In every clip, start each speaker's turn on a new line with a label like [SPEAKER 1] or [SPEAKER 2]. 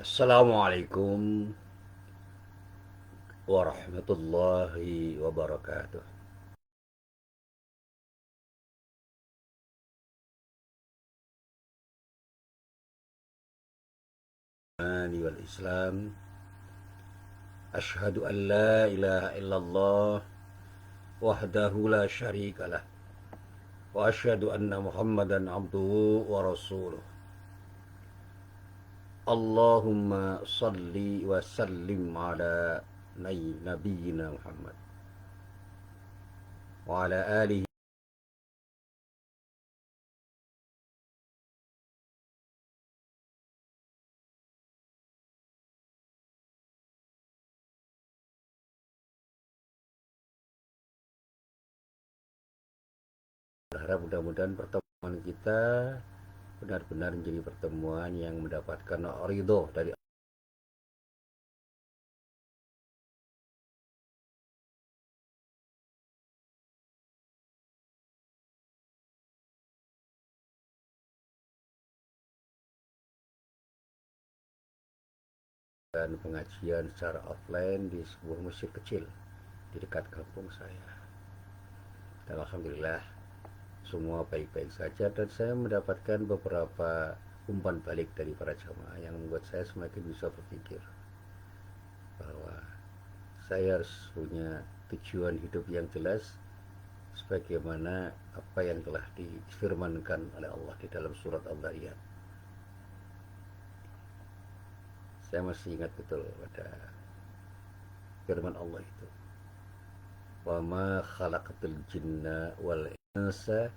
[SPEAKER 1] Assalamualaikum warahmatullahi wabarakatuh. Ani wal Islam. Ashhadu an la ilaha illallah wahdahu la syarikalah wa ashhadu anna Muhammadan abduhu wa rasuluh. Allahumma salli wa sallim ala nabiyyina Muhammad wa ala alihi. Berharap mudah-mudahan pertemuan kita benar-benar menjadi pertemuan yang mendapatkan ridho dari dan pengajian secara offline di sebuah masjid kecil di dekat kampung saya. Dan alhamdulillah semua baik-baik saja, dan saya mendapatkan beberapa umpan balik dari para jamaah yang membuat saya semakin bisa berpikir bahwa saya harus punya tujuan hidup yang jelas sebagaimana apa yang telah difirmankan oleh Allah di dalam surat Al-Zariyat. Saya masih ingat betul pada firman Allah itu, wa ma khalaqatul jinna wal insa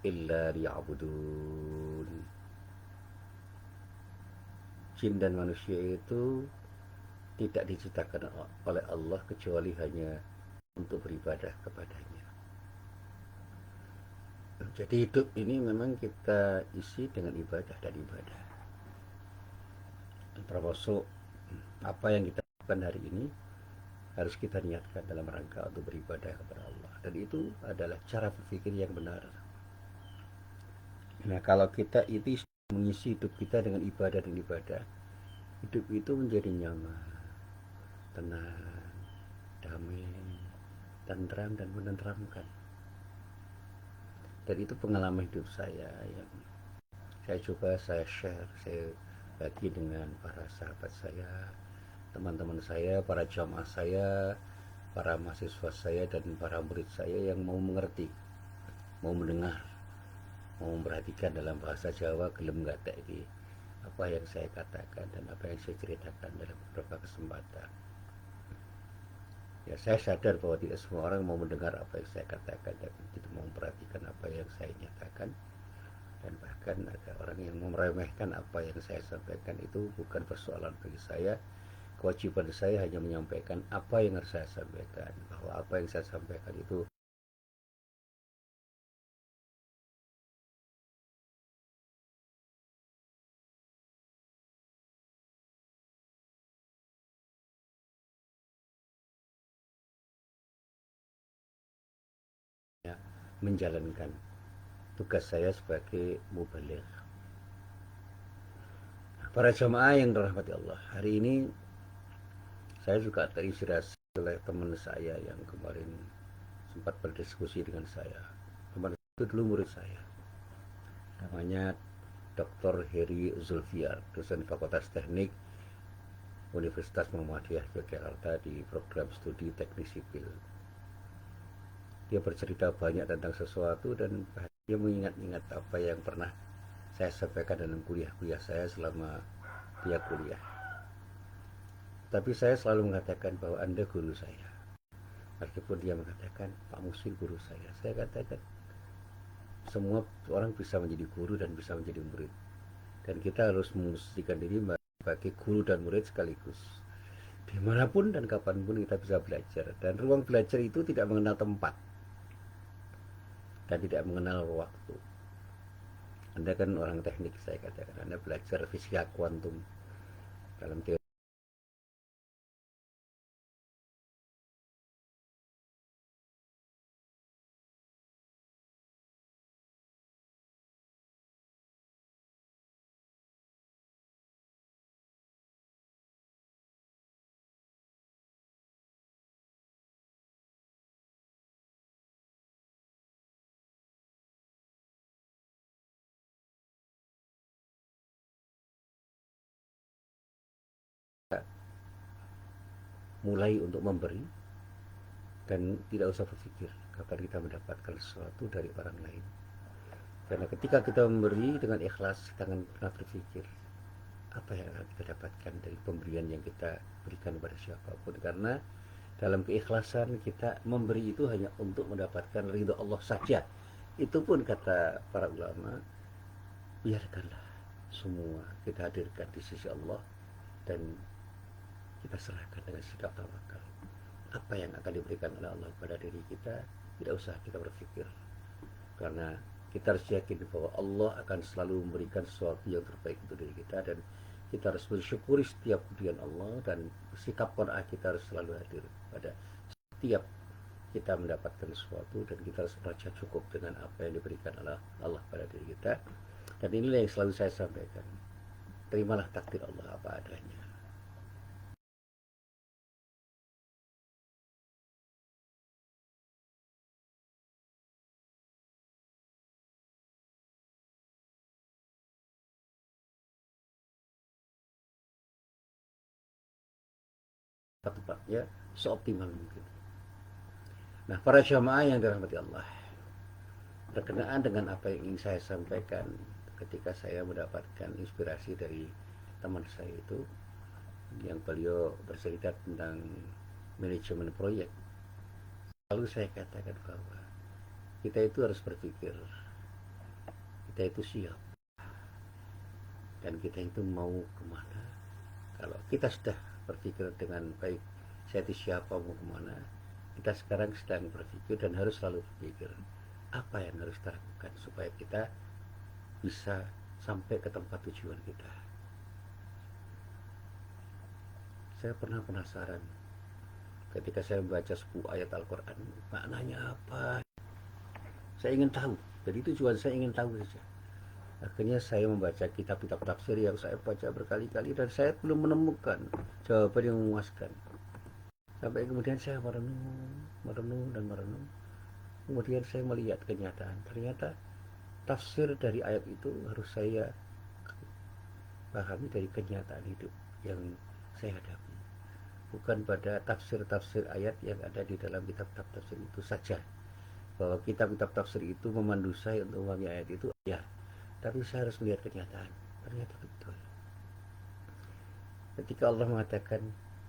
[SPEAKER 1] illa liya'budun. Jin dan manusia itu tidak diciptakan oleh Allah kecuali hanya untuk beribadah kepadanya. Jadi hidup ini memang kita isi dengan ibadah dan ibadah. Termasuk apa yang kita lakukan hari ini harus kita niatkan dalam rangka untuk beribadah kepada Allah. Dan itu adalah cara berpikir yang benar. Nah, kalau kita itu mengisi hidup kita dengan ibadah dan ibadah, hidup itu menjadi nyaman, tenang, damai, tentram dan menenteramkan. Dan itu pengalaman hidup saya yang saya coba saya share, saya bagi dengan para sahabat saya, teman-teman saya, para jamaah saya, para mahasiswa saya, dan para murid saya yang mau mengerti, mau mendengar, mau memperhatikan dalam bahasa Jawa gelem gatek iki apa yang saya katakan dan apa yang saya ceritakan dalam beberapa kesempatan. Ya, saya sadar bahwa tidak semua orang mau mendengar apa yang saya katakan dan tidak mau memperhatikan apa yang saya nyatakan, dan bahkan ada orang yang meremehkan apa yang saya sampaikan. Itu bukan persoalan bagi saya. Kewajiban saya hanya menyampaikan apa yang harus saya sampaikan, bahwa apa yang saya sampaikan itu ya, menjalankan tugas saya sebagai mubaligh. Para jamaah yang dirahmati Allah, hari ini saya juga terinspirasi oleh teman saya yang kemarin sempat berdiskusi dengan saya. Teman itu dulu murid saya, namanya Dr. Heri Zulfiar, dosen Fakultas Teknik Universitas Muhammadiyah Yogyakarta di program studi teknik sipil. Dia bercerita banyak tentang sesuatu dan dia mengingat-ingat apa yang pernah saya sampaikan dalam kuliah-kuliah saya selama dia kuliah. Tapi saya selalu mengatakan bahwa Anda guru saya. Meskipun dia mengatakan Pak Muslim guru saya katakan semua orang bisa menjadi guru dan bisa menjadi murid. Dan kita harus memastikan diri sebagai guru dan murid sekaligus. Dimanapun dan kapanpun kita bisa belajar. Dan ruang belajar itu tidak mengenal tempat dan tidak mengenal waktu. Anda kan orang teknik, saya katakan Anda belajar fisika kuantum dalam teori mulai untuk memberi dan tidak usah berpikir kapan kita mendapatkan sesuatu dari orang lain. Karena ketika kita memberi dengan ikhlas, jangan pernah berpikir apa yang akan kita dapatkan dari pemberian yang kita berikan kepada siapapun. Karena dalam keikhlasan kita memberi itu hanya untuk mendapatkan ridho Allah saja. Itu pun kata para ulama, biarkanlah semua kita hadirkan di sisi Allah dan kita serahkan dengan sikap tawakal. Apa yang akan diberikan oleh Allah kepada diri kita, tidak usah kita berpikir. Karena kita harus yakin bahwa Allah akan selalu memberikan sesuatu yang terbaik untuk diri kita, dan kita harus bersyukuri setiap pujian Allah, dan sikap qanaah kita harus selalu hadir pada setiap kita mendapatkan sesuatu, dan kita harus merasa cukup dengan apa yang diberikan oleh Allah pada diri kita. Dan inilah yang selalu saya sampaikan, terimalah takdir Allah apa adanya. Tepatnya seoptimal mungkin. Nah, para jamaah yang dirahmati Allah, berkenaan dengan apa yang ingin saya sampaikan ketika saya mendapatkan inspirasi dari teman saya itu, yang beliau bercerita tentang manajemen proyek. Lalu saya katakan bahwa kita itu harus berpikir, kita itu siap, dan kita itu mau kemana. Kalau kita sudah berpikir dengan baik, saya itu siapa, mau kemana, kita sekarang sedang berpikir dan harus selalu berpikir apa yang harus kita lakukan supaya kita bisa sampai ke tempat tujuan kita. Saya pernah penasaran ketika saya membaca sebuah ayat Al-Quran, maknanya apa? Saya ingin tahu, jadi tujuan saya ingin tahu saja. Akhirnya saya membaca kitab-kitab tafsir yang saya baca berkali-kali, dan saya belum menemukan jawaban yang memuaskan. Sampai kemudian saya merenung dan merenung. Kemudian saya melihat kenyataan. Ternyata tafsir dari ayat itu harus saya pahami dari kenyataan hidup yang saya hadapi. Bukan pada tafsir-tafsir ayat yang ada di dalam kitab-kitab tafsir itu saja. Bahwa kitab-kitab tafsir itu memandu saya untuk memahami ayat itu, ya. Tapi saya harus melihat kenyataan. Ternyata betul. Ketika Allah mengatakan,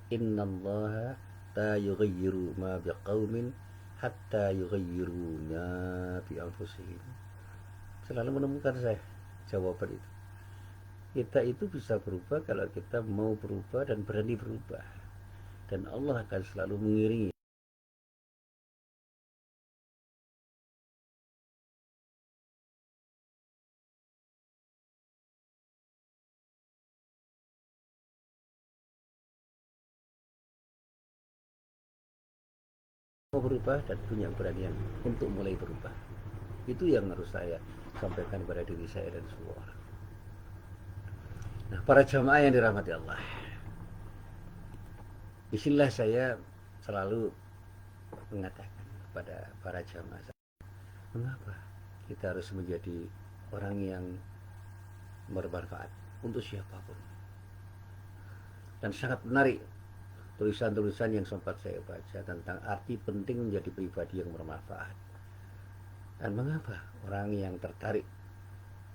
[SPEAKER 1] innallaha la yughayyiru ma biqaumin hatta yughayyiru ma bi anfusihim. Selalu menemukan saya jawaban itu. Kita itu bisa berubah kalau kita mau berubah dan berani berubah. Dan Allah akan selalu mengiringi. Mau berubah dan punya keberanian untuk mulai berubah. Itu yang harus saya sampaikan kepada diri saya dan semua orang. Nah, para jamaah yang dirahmati Allah, disinilah saya selalu mengatakan kepada para jamaah, mengapa kita harus menjadi orang yang bermanfaat untuk siapapun. Dan sangat menarik tulisan-tulisan yang sempat saya baca tentang arti penting menjadi pribadi yang bermanfaat. Dan mengapa orang yang tertarik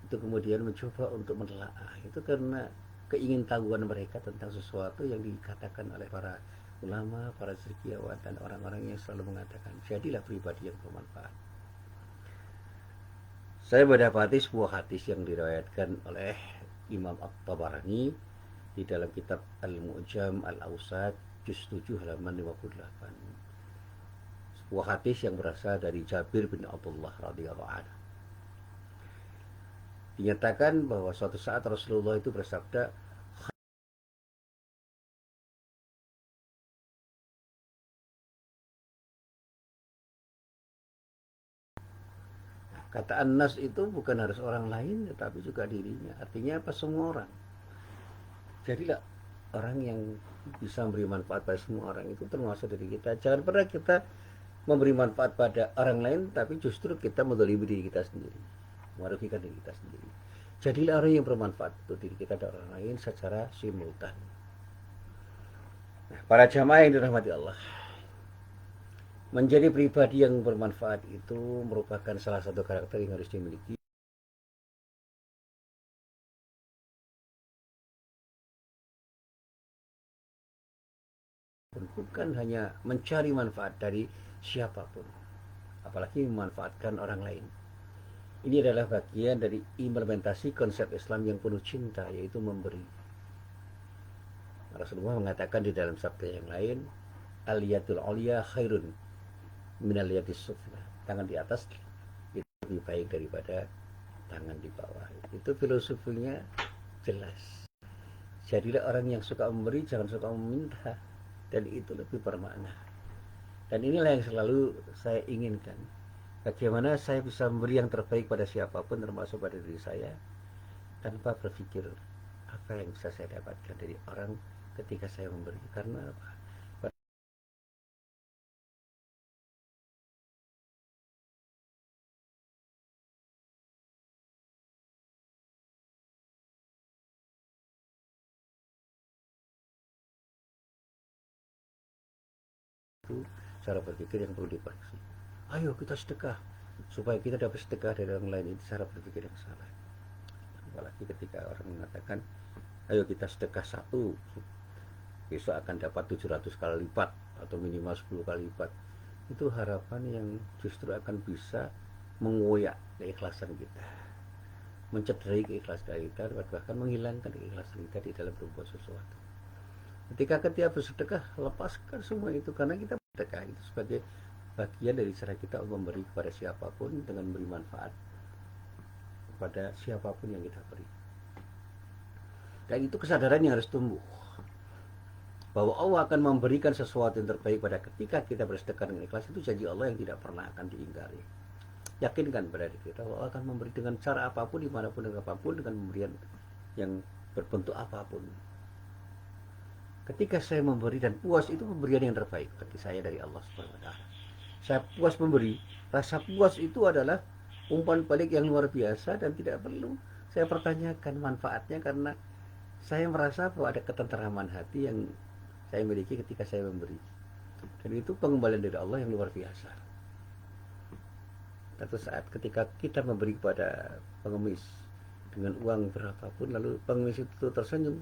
[SPEAKER 1] itu kemudian mencoba untuk menelaah, itu karena keingintahuan mereka tentang sesuatu yang dikatakan oleh para ulama, para cendekiawan, dan orang-orang yang selalu mengatakan, jadilah pribadi yang bermanfaat. Saya mendapati sebuah hadis yang diriwayatkan oleh Imam At-Tabarani di dalam kitab Al-Mu'jam Al-Awsat juz 7 halaman 58. Sebuah hadis yang berasal dari Jabir bin Abdullah radhiyallahu anhu. Dinyatakan bahwa suatu saat Rasulullah itu bersabda, kata an-nas itu bukan harus orang lain, tetapi juga dirinya. Artinya apa? Semua orang. Jadilah orang yang bisa memberi manfaat pada semua orang, itu termasuk diri kita. Jangan pernah kita memberi manfaat pada orang lain, tapi justru kita menzalimi diri kita sendiri, merugikan diri kita sendiri. Jadilah orang yang bermanfaat untuk diri kita dan orang lain secara simultan. Nah, para jamaah yang dirahmati Allah, menjadi pribadi yang bermanfaat itu merupakan salah satu karakter yang harus dimiliki. Bukan hanya mencari manfaat dari siapapun, apalagi memanfaatkan orang lain. Ini adalah bagian dari implementasi konsep Islam yang penuh cinta, yaitu memberi. Rasulullah mengatakan di dalam sabda yang lain, al-yadul ulya khairun minal yadis sufla. Tangan di atas itu lebih baik daripada tangan di bawah. Itu filosofinya jelas. Jadilah orang yang suka memberi, jangan suka meminta. Dan itu lebih bermakna. Dan inilah yang selalu saya inginkan. Bagaimana saya bisa memberi yang terbaik pada siapapun, termasuk pada diri saya, tanpa berpikir apa yang bisa saya dapatkan dari orang ketika saya memberi. Karena apa? Itu cara berpikir yang perlu dikoreksi. Ayo kita sedekah supaya kita dapat sedekah dari orang lain. Itu cara berpikir yang salah. Apalagi ketika orang mengatakan ayo kita sedekah satu, besok akan dapat 700 kali lipat atau minimal 10 kali lipat. Itu harapan yang justru akan bisa mengoyak keikhlasan kita, mencederai keikhlasan kita, bahkan menghilangkan keikhlasan kita di dalam berbuat sesuatu. Ketika bersedekah, lepaskan semua itu, karena kita bersedekah itu sebagai bagian dari cara kita memberi kepada siapapun dengan memberi manfaat kepada siapapun yang kita beri. Dan itu kesadaran yang harus tumbuh, bahwa Allah akan memberikan sesuatu yang terbaik pada ketika kita bersedekah dengan ikhlas. Itu janji Allah yang tidak pernah akan diingkari. Yakinkan pada diri kita bahwa Allah akan memberi dengan cara apapun, dimanapun, dengan apapun, dengan pemberian yang berbentuk apapun. Ketika saya memberi dan puas, itu pemberian yang terbaik bagi saya dari Allah Subhanahu wa taala. Saya puas memberi, rasa puas itu adalah umpan balik yang luar biasa dan tidak perlu saya pertanyakan manfaatnya, karena saya merasa bahwa ada ketenteraman hati yang saya miliki ketika saya memberi. Dan itu pengembalian dari Allah yang luar biasa. Satu saat ketika kita memberi kepada pengemis dengan uang berapapun, lalu pengemis itu tersenyum,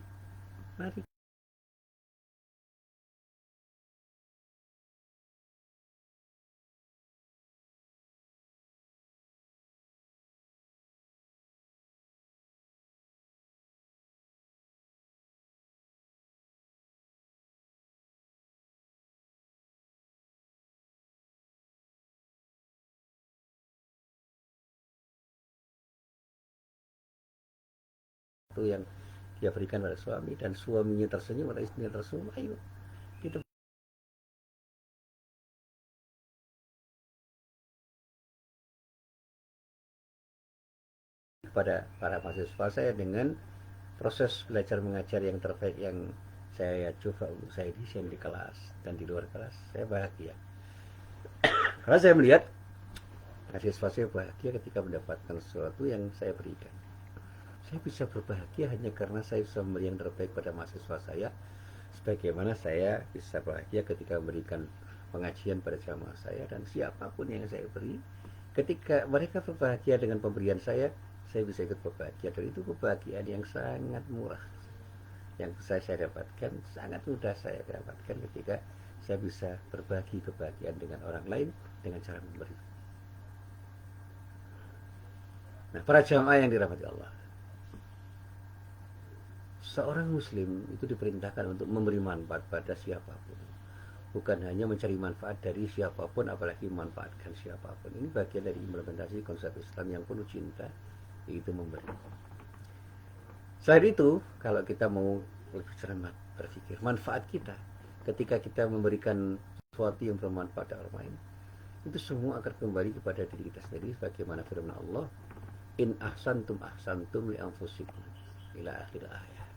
[SPEAKER 1] mari itu yang dia berikan pada suami, dan suaminya tersenyum atau istrinya tersenyum, ayo kita kepada para mahasiswa saya dengan proses belajar mengajar yang terbaik yang saya coba untuk saya desain di kelas dan di luar kelas. Saya bahagia karena saya melihat mahasiswa saya bahagia ketika mendapatkan sesuatu yang saya berikan. Saya bisa berbahagia hanya karena saya bisa memberi yang terbaik pada mahasiswa saya, sebagaimana saya bisa bahagia ketika memberikan pengajian pada jamaah saya. Dan siapapun yang saya beri, ketika mereka berbahagia dengan pemberian saya bisa ikut berbahagia. Dan itu kebahagiaan yang sangat murah yang saya dapatkan, sangat mudah saya dapatkan ketika saya bisa berbagi kebahagiaan dengan orang lain dengan cara memberi. Nah, para jamaah yang dirahmati Allah, seorang muslim itu diperintahkan untuk memberi manfaat pada siapapun, bukan hanya mencari manfaat dari siapapun, apalagi memanfaatkan siapapun. Ini bagian dari implementasi konsep Islam yang penuh cinta, yaitu memberi. Selain itu, kalau kita mau lebih cermat berpikir, manfaat kita ketika kita memberikan sesuatu yang bermanfaat pada orang lain, itu semua akan kembali kepada diri kita sendiri, sebagaimana firman Allah, in ahsantum ahsantum li anfusikum, ila akhir ayat.